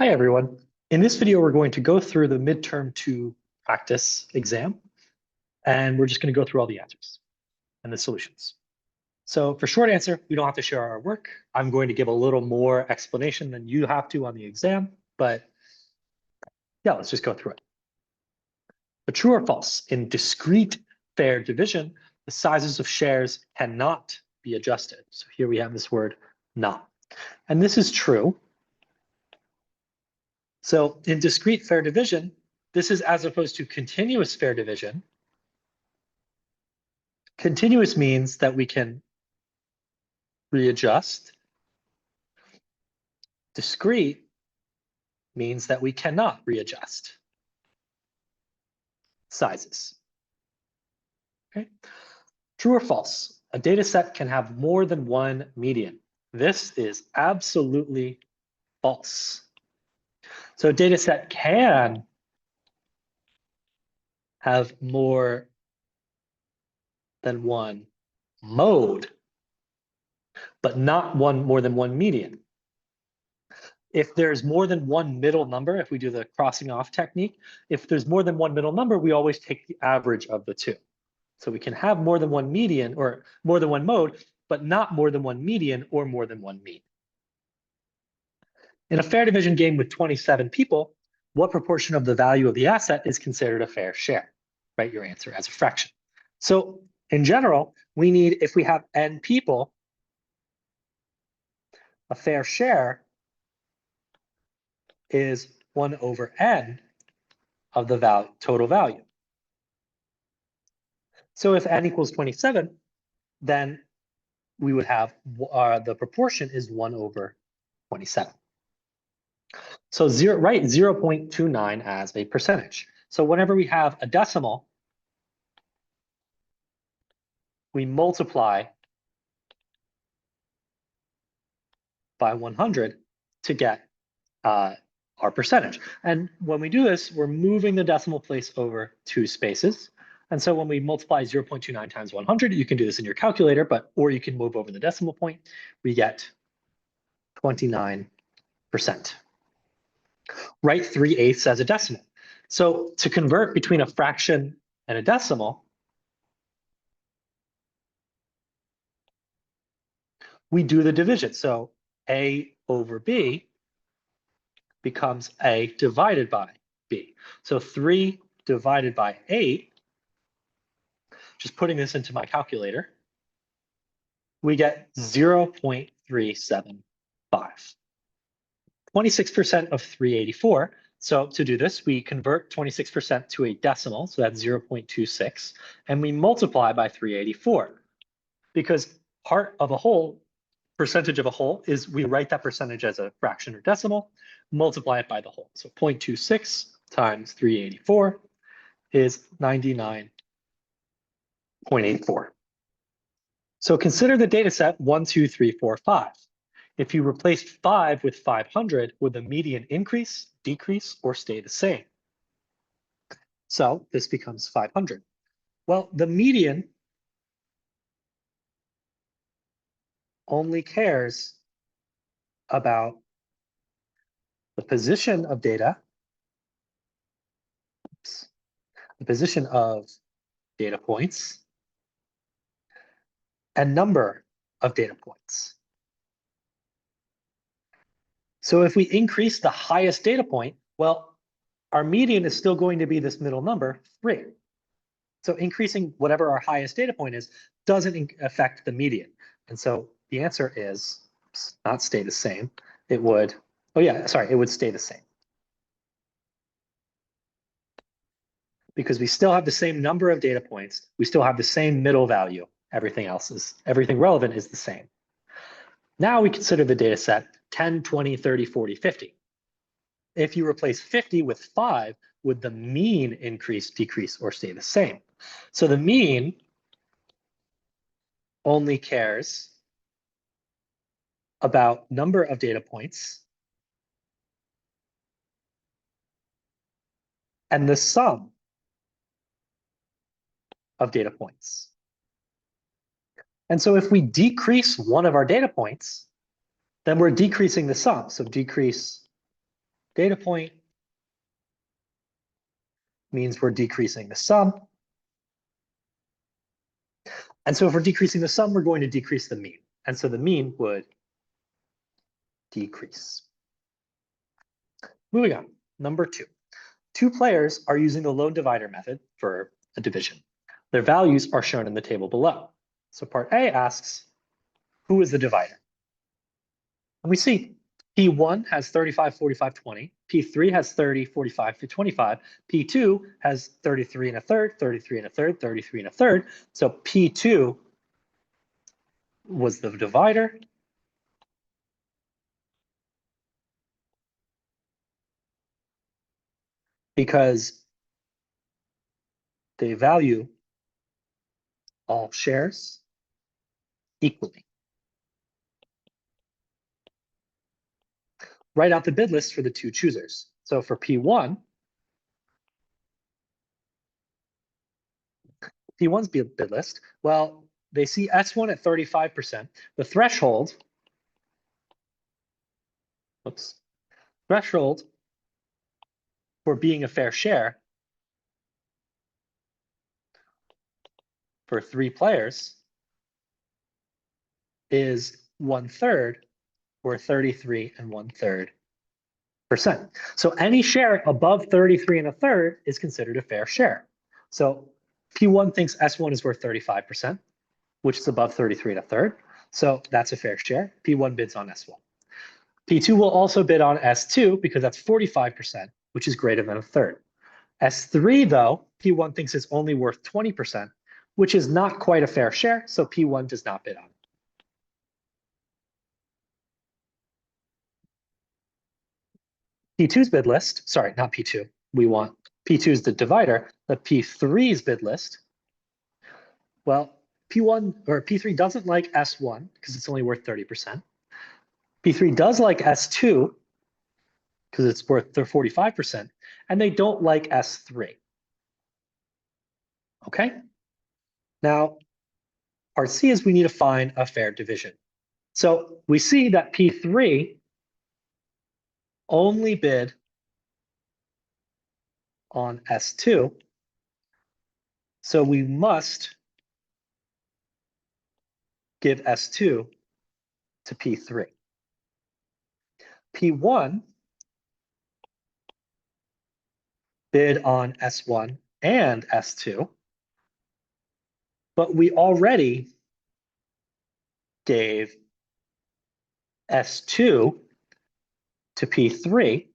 Hi, everyone. In this video, we're going to go through the midterm 2 practice exam, and we're just going to go through all the answers and the solutions. So for short answer, we don't have to share our work. I'm going to give a little more explanation than you have to on the exam, but yeah, let's just go through it. But true or false, in discrete fair division, the sizes of shares cannot be adjusted. So here we have this word not. And this is true. So in discrete fair division, this is as opposed to continuous fair division. Continuous means that we can readjust. Discrete means that we cannot readjust sizes. Okay. True or false? A data set can have more than one median. This is absolutely false. So a data set can have more than one mode, but not more than one median. If there's more than one middle number, if we do the crossing off technique, if there's more than one middle number, we always take the average of the two. So we can have more than one median or more than one mode, but not more than one median or more than one mean. In a fair division game with 27 people, what proportion of the value of the asset is considered a fair share? Write your answer as a fraction. So in general, we need, if we have n people, a fair share is 1 over n of the total value. So if n equals 27, then we would have the proportion is 1 over 27. So write 0.29 as a percentage. So whenever we have a decimal, we multiply by 100 to get our percentage. And when we do this, we're moving the decimal place over 2 spaces. And so when we multiply 0.29 times 100, you can do this in your calculator, or you can move over the decimal point, we get 29%. Write 3/8 as a decimal. So to convert between a fraction and a decimal, we do the division. So A over B becomes A divided by B. So 3 divided by 8, just putting this into my calculator, we get 0.375. 26% of 384. So to do this, we convert 26% to a decimal, so that's 0.26, and we multiply by 384. Because part of a whole, percentage of a whole, is we write that percentage as a fraction or decimal, multiply it by the whole. So 0.26 times 384 is 99.84. So consider the data set 1, 2, 3, 4, 5. If you replaced 5 with 500, would the median increase, decrease, or stay the same? So this becomes 500. Well, the median only cares about the position of data, the position of data points, and number of data points. So if we increase the highest data point, well, our median is still going to be this middle number, 3. So increasing whatever our highest data point is doesn't affect the median. And so the answer is not stay the same. It would, it would stay the same. Because we still have the same number of data points. We still have the same middle value. Everything relevant is the same. Now we consider the data set 10, 20, 30, 40, 50. If you replace 50 with 5, would the mean increase, decrease, or stay the same? So the mean only cares about number of data points and the sum of data points. And so if we decrease one of our data points, then we're decreasing the sum. So decrease data point means we're decreasing the sum. And so if we're decreasing the sum, we're going to decrease the mean. And so the mean would decrease. Moving on, number 2. 2 players are using the lone divider method for a division. Their values are shown in the table below. So part A asks, who is the divider? And we see P1 has 35, 45, 20. P3 has 30, 45 to 25. P2 has 33 and a third, 33 and a third, 33 and a third. So P2 was the divider. Because they value all shares equally. Write out the bid list for the 2 choosers. So for P1, P1's bid list, well, they see S1 at 35%. The threshold, threshold for being a fair share for 3 players is 1/3 or 33 and 1/3%. So any share above 33 and a third is considered a fair share. So P1 thinks S1 is worth 35%, which is above 33 and a third. So that's a fair share. P1 bids on S1. P2 will also bid on S2 because that's 45%, which is greater than a third. S3, though, P1 thinks is only worth 20%, which is not quite a fair share, so P1 does not bid on it. P2's bid list, sorry, not P2. We want P2 is the divider, but P3's bid list. Well, P1 or P3 doesn't like S1 because it's only worth 30%. P3 does like S2 because it's worth their 45%, and they don't like S3. Okay? Now, part C is we need to find a fair division. So we see that P3 only bid on S2. So we must give S2 to P3. P1 bid on S1 and S2, but we already gave S2 to P3.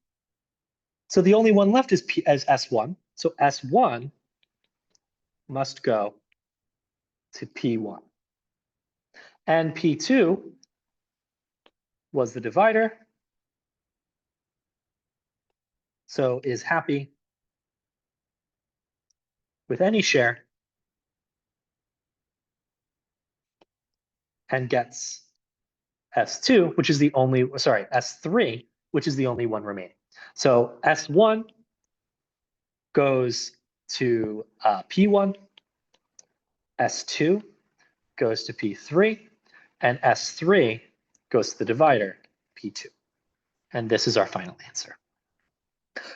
So the only one left is S1. So S1 must go to P1. And P2 was the divider, so is happy with any share and gets S2, which is the only, sorry, S3, which is the only one remaining. So S1 goes to P1, S2 goes to P3, and S3 goes to the divider, P2. And this is our final answer.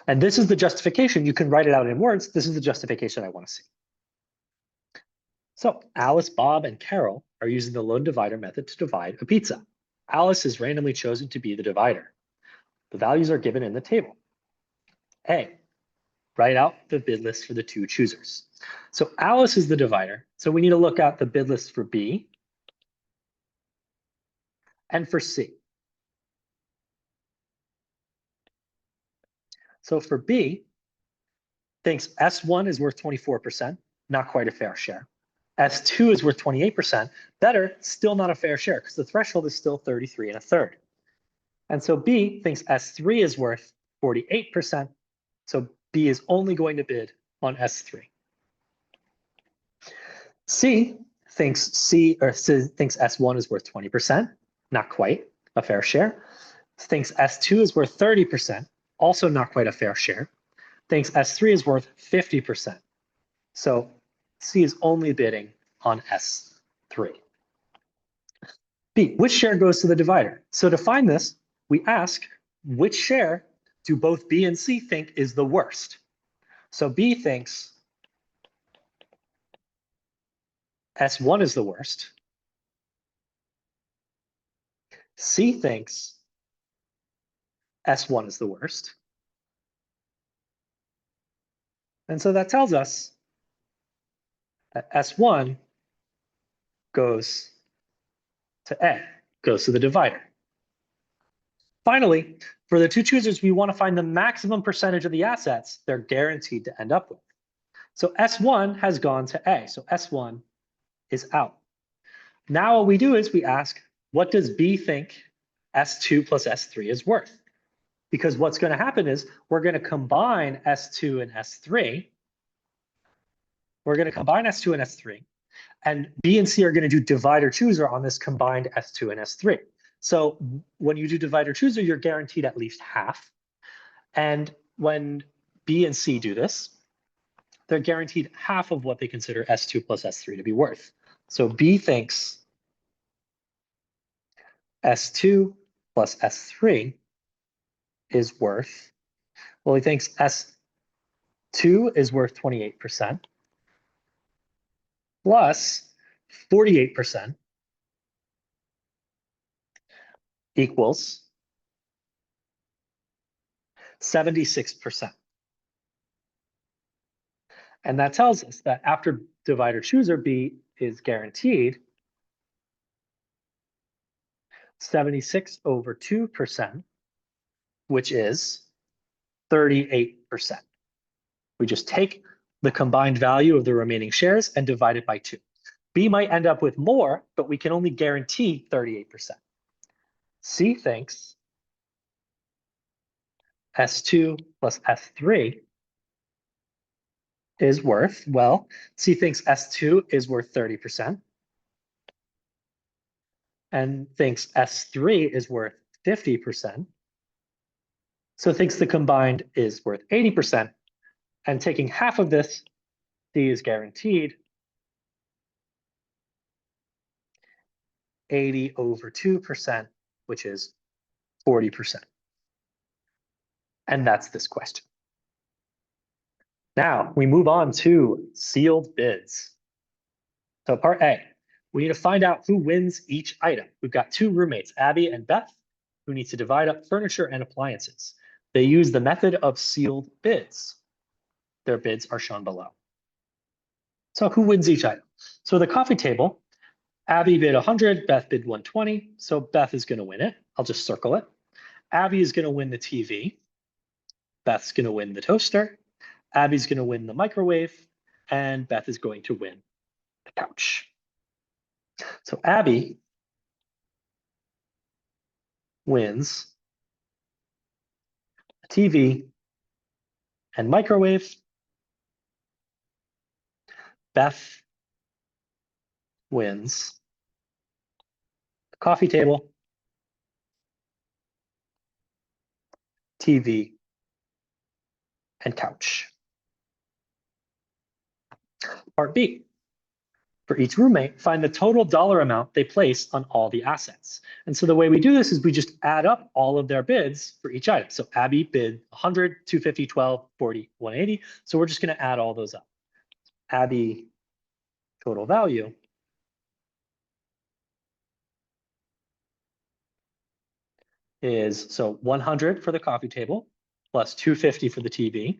And this is the justification. You can write it out in words. This is the justification I want to see. So Alice, Bob, and Carol are using the lone divider method to divide a pizza. Alice is randomly chosen to be the divider. The values are given in the table. A, write out the bid list for the 2 choosers. So Alice is the divider. So we need to look at the bid list for B and for C. So for B, thinks S1 is worth 24%, not quite a fair share. S2 is worth 28%, better, still not a fair share because the threshold is still 33 and a third. And so B thinks S3 is worth 48%, so B is only going to bid on S3. C thinks S1 is worth 20%, not quite a fair share. Thinks S2 is worth 30%, also not quite a fair share. Thinks S3 is worth 50%. So C is only bidding on S3. B, which share goes to the divider? So to find this, we ask which share do both B and C think is the worst? So B thinks S1 is the worst. C thinks S1 is the worst. And so that tells us that S1 goes to A, goes to the divider. Finally, for the two choosers, we want to find the maximum percentage of the assets they're guaranteed to end up with. So S1 has gone to A, so S1 is out. Now what we do is we ask, what does B think S2 plus S3 is worth? Because what's going to happen is we're going to combine S2 and S3. We're going to combine S2 and S3. And B and C are going to do divider chooser on this combined S2 and S3. So when you do divider chooser, you're guaranteed at least half. And when B and C do this, they're guaranteed half of what they consider S2 plus S3 to be worth. So B thinks S2 plus S3 is worth, well, he thinks S2 is worth 28% plus 48% equals 76%. And that tells us that after divider chooser, B is guaranteed 76 over 2%, which is 38%. We just take the combined value of the remaining shares and divide it by 2. B might end up with more, but we can only guarantee 38%. C thinks S2 plus S3 is worth, well, C thinks S2 is worth 30% and thinks S3 is worth 50%. So thinks the combined is worth 80%. And taking half of this, D is guaranteed 80 over 2%, which is 40%. And that's this question. Now we move on to sealed bids. So part A, we need to find out who wins each item. We've got two roommates, Abby and Beth, who need to divide up furniture and appliances. They use the method of sealed bids. Their bids are shown below. So who wins each item? So the coffee table, Abby bid 100, Beth bid 120. So Beth is going to win it. I'll just circle it. Abby is going to win the TV. Beth's going to win the toaster. Abby's going to win the microwave. And Beth is going to win the couch. So Abby wins the TV and microwave. Beth wins the coffee table, TV, and couch. Part B. For each roommate, find the total dollar amount they place on all the assets. And so the way we do this is we just add up all of their bids for each item. So Abby bid 100, 250, 12, 40, 180. So we're just going to add all those up. Abby total value is, so 100 for the coffee table, plus 250 for the TV,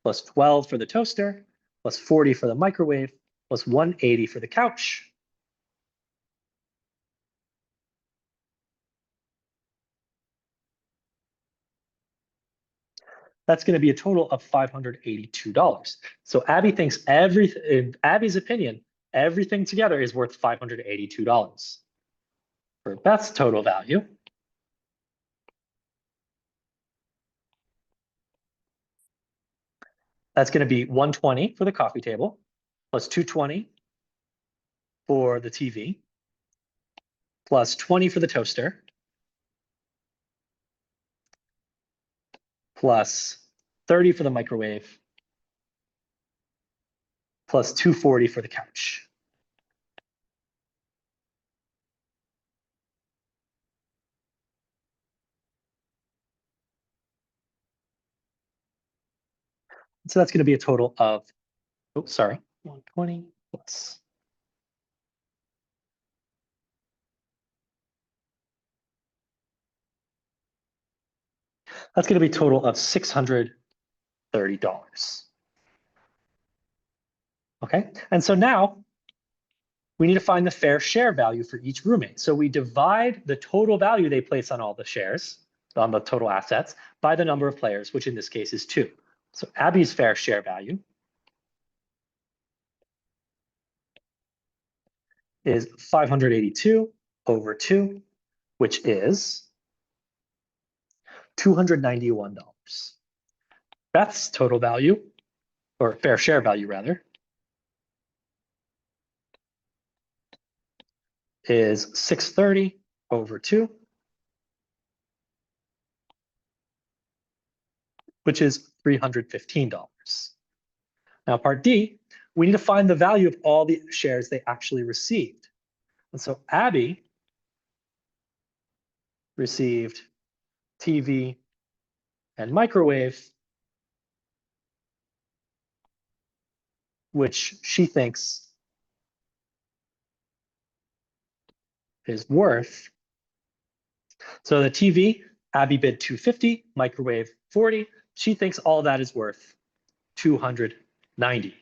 plus 12 for the toaster, plus 40 for the microwave, plus 180 for the couch. That's going to be a total of $582. So Abby thinks in Abby's opinion, everything together is worth $582. For Beth's total value, that's going to be 120 for the coffee table, plus 220 for the TV, plus 20 for the toaster, plus 30 for the microwave, plus 240 for the couch. So that's going to be a total of, oh, sorry, 120 plus. That's going to be a total of $630. Okay, and so now we need to find the fair share value for each roommate. So we divide the total value they place on all the shares, on the total assets, by the number of players, which in this case is 2. So Abby's fair share value is 582 over 2, which is $291. Beth's total value, or fair share value rather, is 630 over 2, which is $315. Now, part D, we need to find the value of all the shares they actually received. And so Abby received TV and microwave, which she thinks is worth. So the TV, Abby bid 250, microwave 40. She thinks all that is worth 290.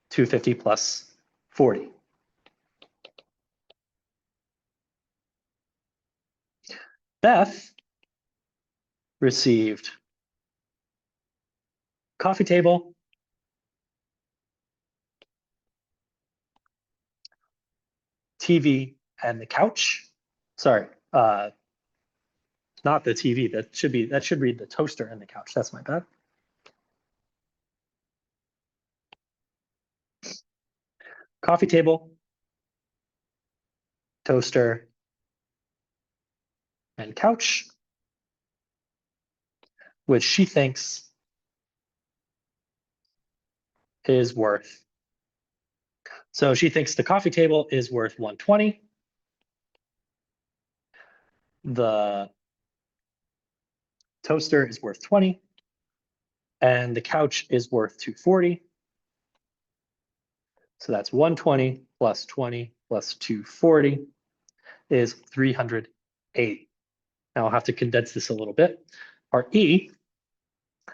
250 plus 40. Beth received coffee table, TV, and the couch. Sorry, not the TV. That should read the toaster and the couch. That's my bad. Coffee table, toaster, and couch, which she thinks is worth. So she thinks the coffee table is worth 120. The toaster is worth 20. And the couch is worth 240. So that's 120 plus 20 plus 240 is 380. Now I'll have to condense this a little bit. Part E,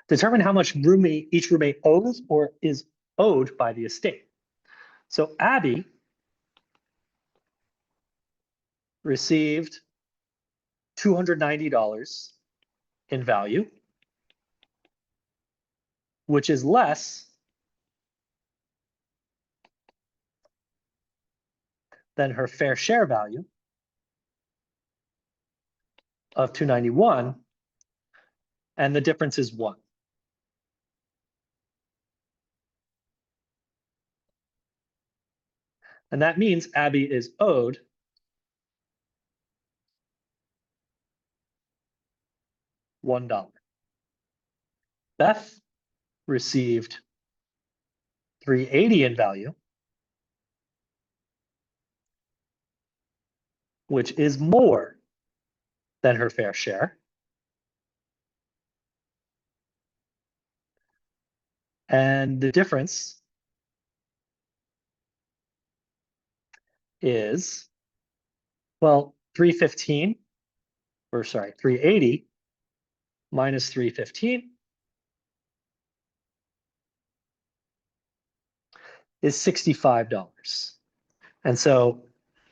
determine how much each roommate owes or is owed by the estate. So Abby received $290 in value, which is less than her fair share value of 291, and the difference is 1. And that means Abby is owed $1. Beth received 380 in value, which is more than her fair share. And the difference is, well, 380 minus 315 is $65. And so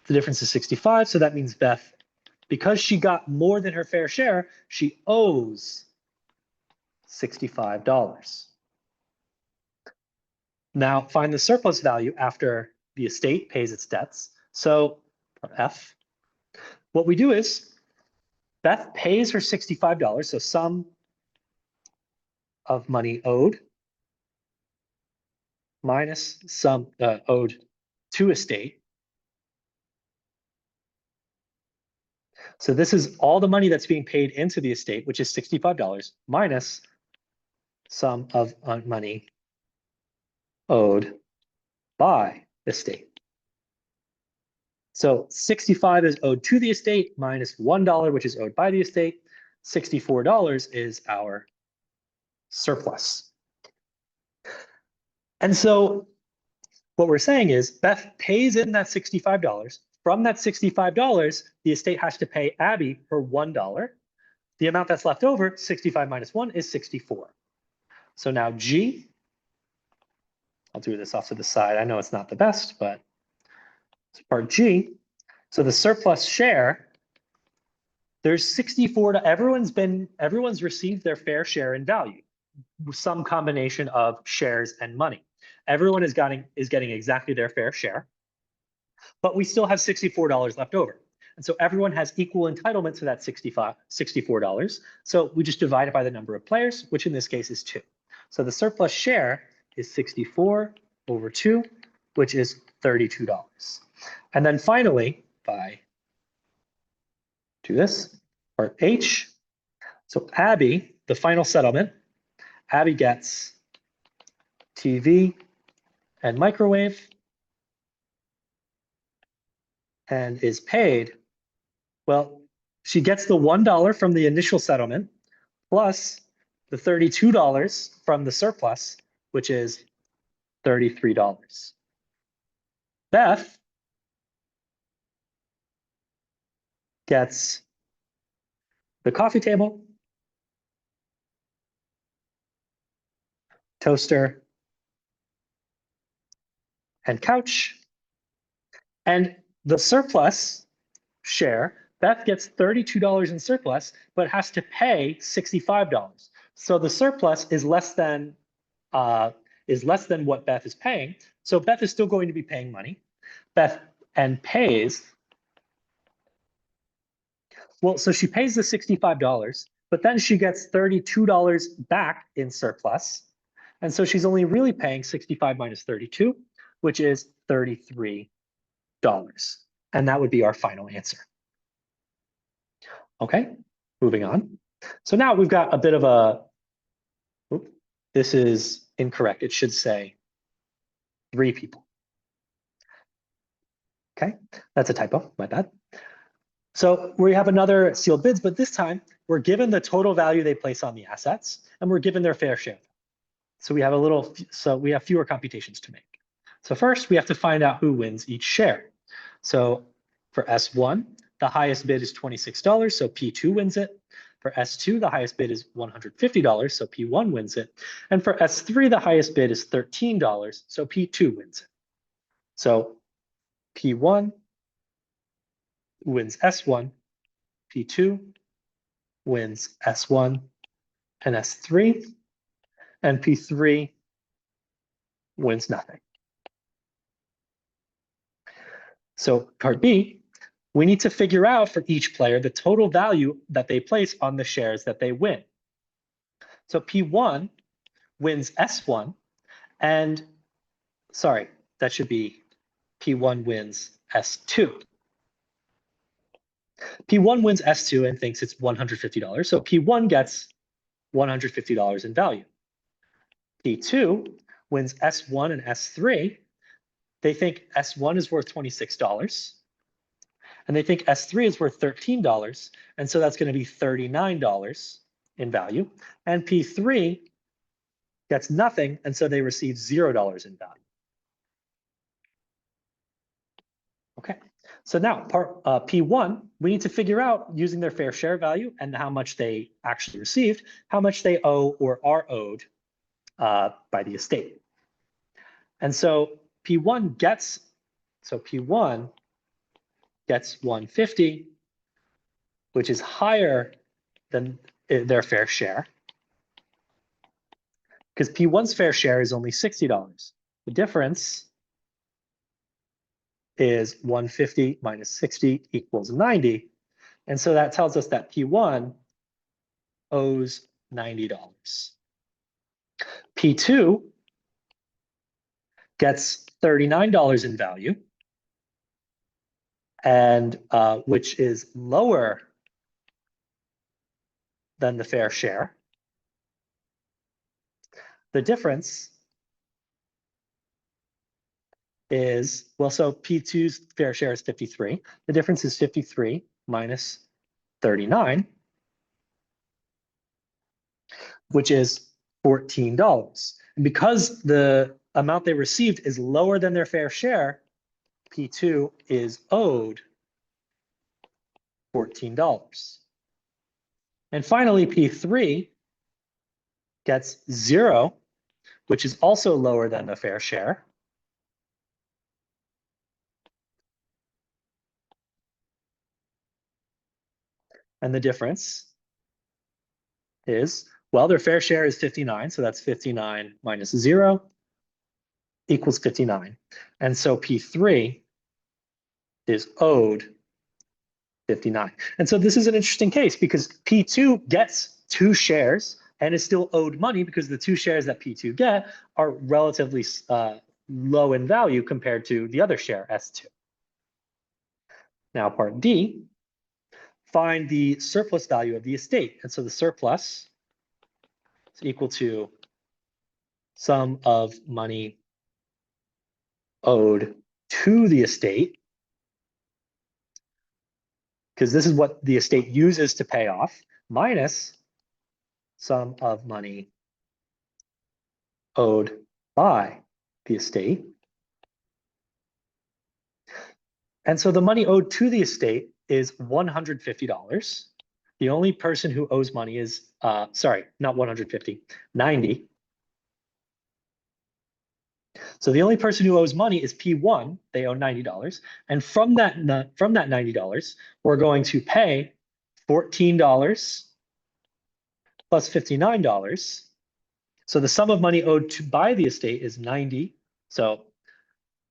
the difference is 65. So that means Beth, because she got more than her fair share, she owes $65. Now find the surplus value after the estate pays its debts. So F, what we do is Beth pays her $65, so sum of money owed minus sum owed to estate. So this is all the money that's being paid into the estate, which is $65, minus sum of money owed by estate. So 65 is owed to the estate minus $1, which is owed by the estate. $64 is our surplus. And so what we're saying is Beth pays in that $65. From that $65, the estate has to pay Abby her $1. The amount that's left over, 65 minus 1, is 64. So now G, I'll do this off to the side. I know it's not the best, but it's part G. So the surplus share, there's 64 to everyone's received their fair share in value, some combination of shares and money. Everyone is getting exactly their fair share, but we still have $64 left over. And so everyone has equal entitlement to that $64. So we just divide it by the number of players, which in this case is 2. So the surplus share is 64 over 2, which is $32. And then finally, by do this, part H. So Abby, the final settlement, Abby gets TV and microwave and is paid, well, she gets the $1 from the initial settlement plus the $32 from the surplus, which is $33. Beth gets the coffee table, toaster, and couch. And the surplus share, Beth gets $32 in surplus, but has to pay $65. So the surplus is less than what Beth is paying. So Beth is still going to be paying money. Beth and pays. Well, so she pays the $65, but then she gets $32 back in surplus. And so she's only really paying 65 minus 32, which is $33. And that would be our final answer. Okay, moving on. So now we've got a bit of a, this is incorrect. It should say 3 people. Okay, that's a typo, my bad. So we have another sealed bids, but this time we're given the total value they place on the assets and we're given their fair share. So we have fewer computations to make. So first we have to find out who wins each share. So for S1, the highest bid is $26, so P2 wins it. For S2, the highest bid is $150, so P1 wins it. And for S3, the highest bid is $13, so P2 wins it. So P1 wins S1, P2 wins S1 and S3, and P3 wins nothing. So part B, we need to figure out for each player the total value that they place on the shares that they win. So P1 wins S1, and sorry, that should be P1 wins S2. P1 wins S2 and thinks it's $150, so P1 gets $150 in value. P2 wins S1 and S3. They think S1 is worth $26, and they think S3 is worth $13, and so that's going to be $39 in value. And P3 gets nothing, and so they receive $0 in value. Okay, so now part P1, we need to figure out, using their fair share value and how much they actually received, how much they owe or are owed by the estate. And so P1 gets 150, which is higher than their fair share, because P1's fair share is only $60. The difference is 150 minus 60 equals 90. And so that tells us that P1 owes $90. P2 gets $39 in value, and which is lower than the fair share. The difference is, well, so P2's fair share is 53. The difference is 53 minus 39, which is $14. And because the amount they received is lower than their fair share, P2 is owed $14. And finally, P3 gets 0, which is also lower than the fair share. And the difference is, well, their fair share is 59, so that's 59 minus 0 equals 59. And so P3 is owed 59. And so this is an interesting case because P2 gets 2 shares and is still owed money because the 2 shares that P2 get are relatively low in value compared to the other share, S2. Now, part D, find the surplus value of the estate. And so the surplus is equal to sum of money owed to the estate, because this is what the estate uses to pay off, minus sum of money owed by the estate. And so the money owed to the estate is $150. The only person who owes money is, sorry, not 150, 90. So the only person who owes money is P1. They owe $90. And from that $90, we're going to pay $14 plus $59. So the sum of money owed by the estate is 90. So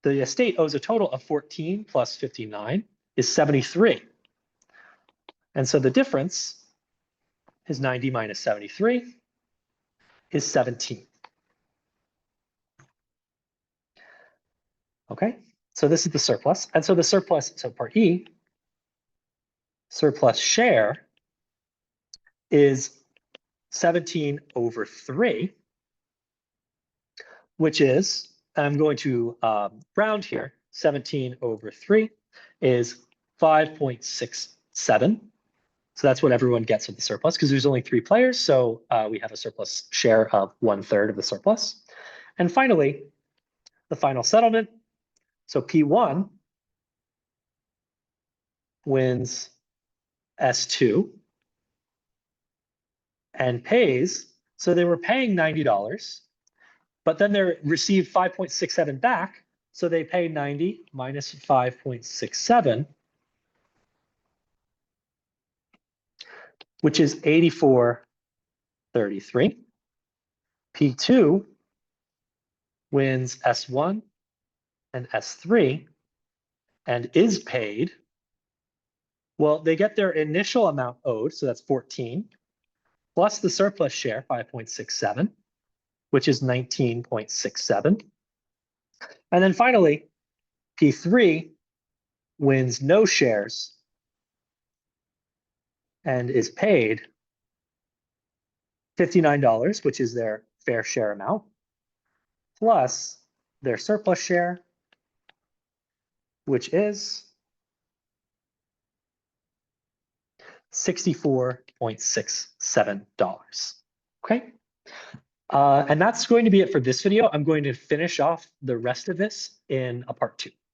the estate owes a total of 14 plus 59 is 73. And so the difference is 90 minus 73 is 17. Okay, so this is the surplus. And so the surplus, so part E, surplus share is 17 over 3, which is, I'm going to round here, 17 over 3 is 5.67. So that's what everyone gets of the surplus because there's only 3 players. So we have a surplus share of 1/3 of the surplus. And finally, the final settlement. So P1 wins S2 and pays. So they were paying $90, but then they received 5.67 back. So they pay 90 minus 5.67, which is 84.33. P2 wins S1 and S3 and is paid. Well, they get their initial amount owed, so that's 14, plus the surplus share, 5.67, which is 19.67. And then finally, P3 wins no shares and is paid $59, which is their fair share amount, plus their surplus share, which is $64.67. Okay. And that's going to be it for this video. I'm going to finish off the rest of this in a part 2.